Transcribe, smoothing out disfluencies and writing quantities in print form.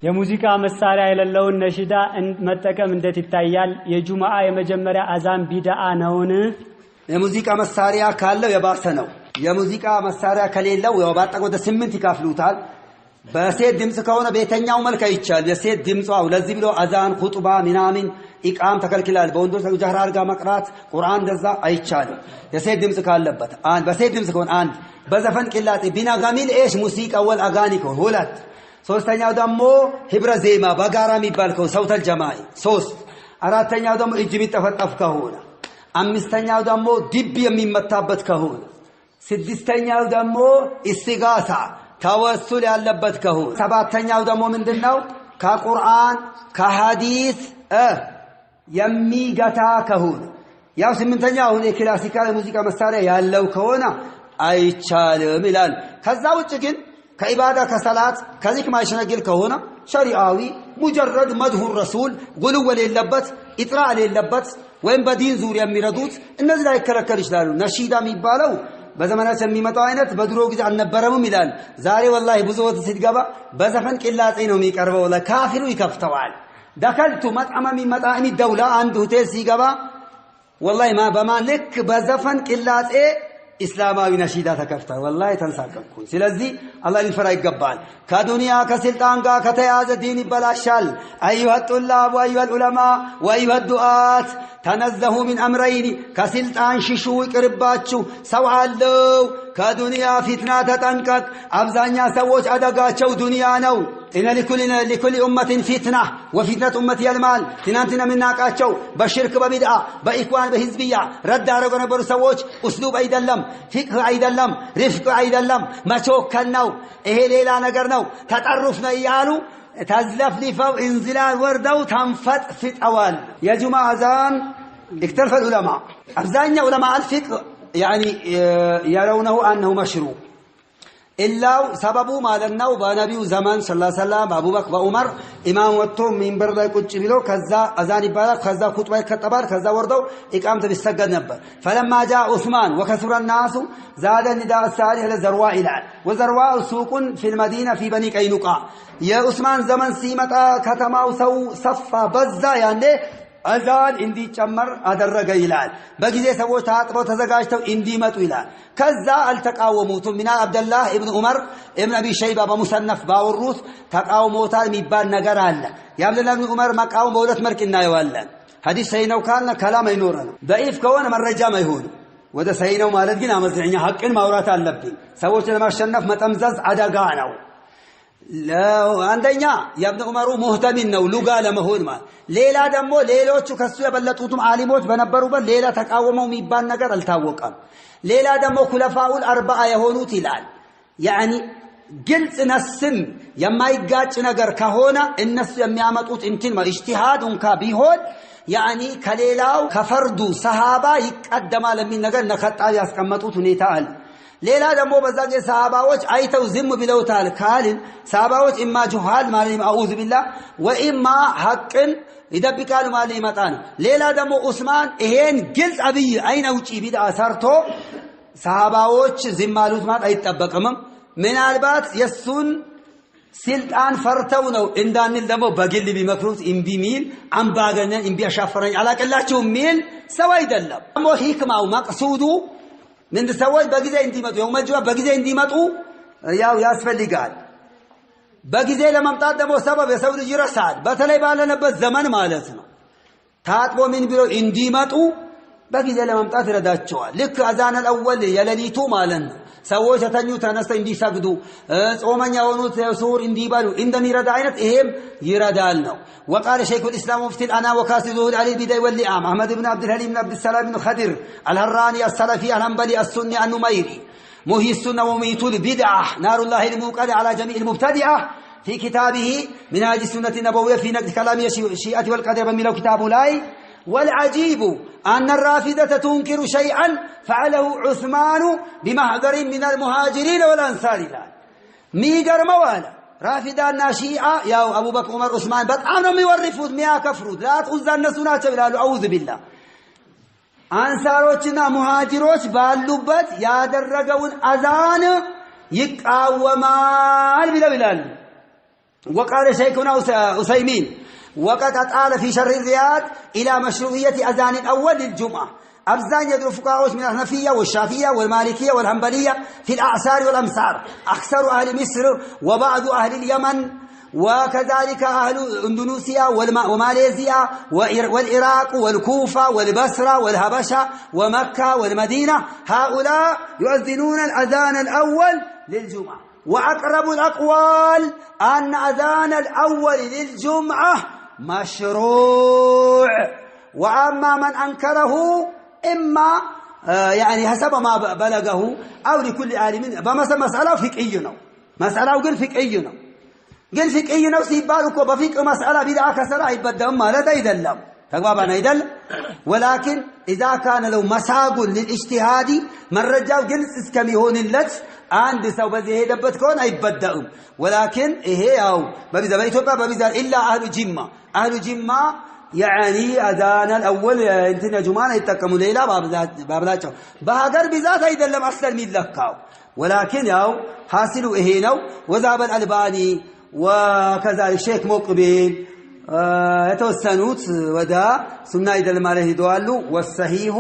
የሙዚቃ መሳሪያ የሌለውን ነሽዳ መጠቀም እንዴት ይታያል? የጁማዓ የመጀመሪያ አዛን ቢድዓ ነውን? የሙዚቃ መሳሪያ ካለው የባሰ ነው። የሙዚቃ መሳሪያ ከሌለው ያባጣ ወደ 8 ይካፍሉታል። በሴት ድምጽ ከሆነ በየትኛው መልክ አይቻል። የሴት ድምጽው ለዚህ ብሎ አዛን ኹጥባ ምናምን ኢቃም ተከልክላል። በወንዶች ጀህር አድርጋ መቅራት ቁርአን እንደዛ አይቻልም። የሴት ድምጽ ካለበት በሴት ድምጽ ከሆነ አንድ በዘፈን ቅላጤ ቢናጋሚል ኤሽ ሙዚቃ ወል አጋኒ ከሆነ ሁለት ሶስተኛው ደግሞ ህብረ ዜማ በጋራ የሚባል ከሆነ ሰውተል ጀማዒ ሶስት አራተኛው ደግሞ እጅ ቢጠፈጠፍ ከሆነ አምስተኛው ደግሞ ድብ የሚመታበት ከሆነ ስድስተኛው ደግሞ ኢስቲጋሳ ተወሱል ያለበት ከሆነ ሰባተኛው ደግሞ ምንድነው ከቁርአን ከሐዲስ የሚገታ ከሆነ ያው ስምንተኛው አሁን የክላሲካል ሙዚቃ መሳሪያ ያለው ከሆነ አይቻልም ይላል። ከዛ ውጭ ግን ከኢባዳ ከሰላት ከዚክ ማይሸነግል ከሆነ ሸሪዓዊ ሙጀረድ መድሁ ረሱል ጉሉ ወለለበት ኢጥራ ለለበት ወይም በዲን ዙሪያ የሚረዱት እነዚህ ላይ ከለከል ይችላሉ። ነሺዳ የሚባለው በዘመናችን የሚመጣው አይነት በድሮ ጊዜ አልነበረም ይላል። ዛሬ ወላሂ ብዙ ወጥ ሲገባ በዘፈን ቅላጼ ነው የሚቀርበው። ለካፊሩ ይከፍተዋል። ደከልቱ መጣመሚ መጣሚ ደውላ አንድ ሆቴል ሲገባ ወላሂ ማ በማልክ በዘፈን ቅላጼ እስላማዊ ነሺዳ ተከፍታ ወላሂ ተንሳቀቅኩኝ። ስለዚህ አላህ ሊፈራ ይገባል። ከዱንያ ከስልጣን ጋር ከተያዘ ዲን ይበላሻል። አዩሃ ጡላብ ወአዩሃ ዑለማ ወአዩሃ ዱዓት ተነዘሁ ሚን አምረይኒ ከስልጣን ሽሹ ይቅርባችሁ። ሰው አለው ከዱንያ ፊትና ተጠንቀቅ። አብዛኛ ሰዎች አደጋቸው ዱንያ ነው። إن لكل أمة فتنة وفتنة أمتي المال تنانتنا من ناقاتشو بشرك ببدعة بإخوان بحزبية رد عرقنا برسووش أسلوب أيضا لم فقه أيضا لم رفق أيضا لم ما توكلناو إيه ليلا نقرناو تتعرفنا إيالو تزلف لفو انزلال وردو تنفت فت أوال يا جماعة أذان اختلف العلماء أبزانيا علماء الفقه يعني يرونه أنه مشروع إلا سببه ما لناو بنبي زمان صلى الله عليه وسلم أبو بكر وعمر إمام وتو منبر لا يكتش بلو كذا أذان يبالغ كذا خطبة كتبار كذا وردو إقامة بالسجد نبر. فلما جاء عثمان وكثر الناس زاد النداء الصالح لزرواء العال وزرواء سوق في المدينة في بني قينقاع. يا عثمان زمن سيمتا كتماو سو صفا بزا يعني أذان إندي تمر أدرج إلال بجزء سووا تعاطبوا تزجاجتوا إندي ماتوا إلال كذا التقاوموا من عبد الله ابن عمر ابن أبي شيبة بمصنف باوروث تقاوموا تال ميبان نجارال يا عبد الله ابن عمر ما قاوم بولت مركنا يوالا حديث سينو كان كلام ينورنا ضعيف كون من رجع ما يهون وده سينو مالد جنا مزرعين حق المورات اللبين سووا لما شنف ما تمزز عداقانو لا عندنا يا ابن عمر مهتمين نو لغا لمهون ما ليلا دمو ليلوቹ ከሱ የበለጡትም ዓሊሞች በነበሩበት ሌላ ተቃወመው የሚባል ነገር አልታወቀም። ሌላ ደሞ ኩለፋኡል አርባዓ የሆኑት ይላል يعني ግልጽ ነስም የማይጋጭ ነገር ከሆነ እነሱ የሚያመጡት እንትን ኢጅቲሃድ እንካ ቢሆን يعني ከሌላው ከፈርዱ ሰሃባ ይቀደማል የሚል ነገር ነከጣል ያስቀመጡት ሁኔታ አለ። ሌላ ደግሞ በዛගේ ሰሃባዎች አይተው ዝም ብለውታል ካልን ሰሃባዎች ኢማ ጁሃል ማለት አዑዙ ቢላህ ወኢማ ሐቅን ይደብቃሉ ማለት ይመጣል። ሌላ ደግሞ ዑስማን ይሄን ግልጽ አብይ አይነ ውጪ ቢድዓ ሰርቶ ሰሃባዎች ዝም አሉት ማለት አይጠበቅም። ምናልባት የሱን ስልጣን ፈርተው ነው እንዳንል ደግሞ በግል ቢመክሩት እምቢ ሚል አምባገነን እምቢ አሻፈረኝ አላቀላችሁ ሚል ሰው አይደለም። ደግሞ ሂክማው መቅሱዱ من تسوي بجزء انتي ماتو يوم الجواب بجزء انتي ماتو ياو ياسفلي قال بجزء لما امتاد دمو سبب يسوي الجرا سعد بتلاقي بالنا بس زمان مالتنا تاتبو من بيرو انتي ماتو بجزء لما امتاد ردات شوال لك أذان الأول يلليتو مالنا سووا شتنيو تناسا اندي سجدو صومن يونوت سور اندي بالو اندني رداينت اهم يردالنا. وقال شيخ الإسلام مفتي الأنا وكاسده علي البداية واللئام أحمد بن عبد الحليم بن عبد السلام بن خضر الهراني السلفي الهنبلي السني النميري مهي السنة وميت البدعة نار الله الموقد على جميع المبتدعة في كتابه منهاج السنة النبوية في نقد كلام الشيعة والقدر من كتاب لاي. والعجيب أن الرافدة تنكر شيئا فعله عثمان بمحضر من المهاجرين والأنصار ميقر موالا رافدة الناشيئة يا أبو بكر عمر عثمان بطعنا ميورفود مياه كفرود لا تغزى النسونا تبلالو أعوذ بالله أنصاروچنا مهاجروچ باللبت يا درقون أذان يقاومال بلا بلال وقال شيخنا عثيمين وقد أطال في شرح الرياض إلى مشروعية أذان الأول للجمعة أبزان يدعو فقهاء من الحنفية والشافعية والمالكية والحنبلية في الأعصار والأمصار أكثر أهل مصر وبعض أهل اليمن وكذلك أهل إندونيسيا وماليزيا والعراق والكوفة والبصرة والهبشة ومكة والمدينة هؤلاء يؤذنون الأذان الأول للجمعة وأقرب الأقوال أن أذان الأول للجمعة مشروع وأما من أنكره إما يعني حسب ما بلغه أو لكل عالم فمثلا مسألة فقهية مسألة وقل فقهية قل فقهية سيبالك وبفقه مسألة بدعة كسرة يبدأ ما لا يدلم تقبابنا يدل ولكن إذا كان لو مساق للاجتهاد من رجاو قل اسكمي هون اللت عند سو بذي دبت كون يبدأهم ولكن إيه أو ببذا بيتوبة ببذا إلا أهل جمة يعني أذان الأول انتنا جمعنا يتكموا ليلة بابلاتهم بهاجر بذات يدلم أصلا من لكاو ولكن ياو حاصلوا إهينو وذهب الألباني وكذلك الشيخ مقبل يتوسنوت ودا سنة يدلم عليه دوالو والصحيح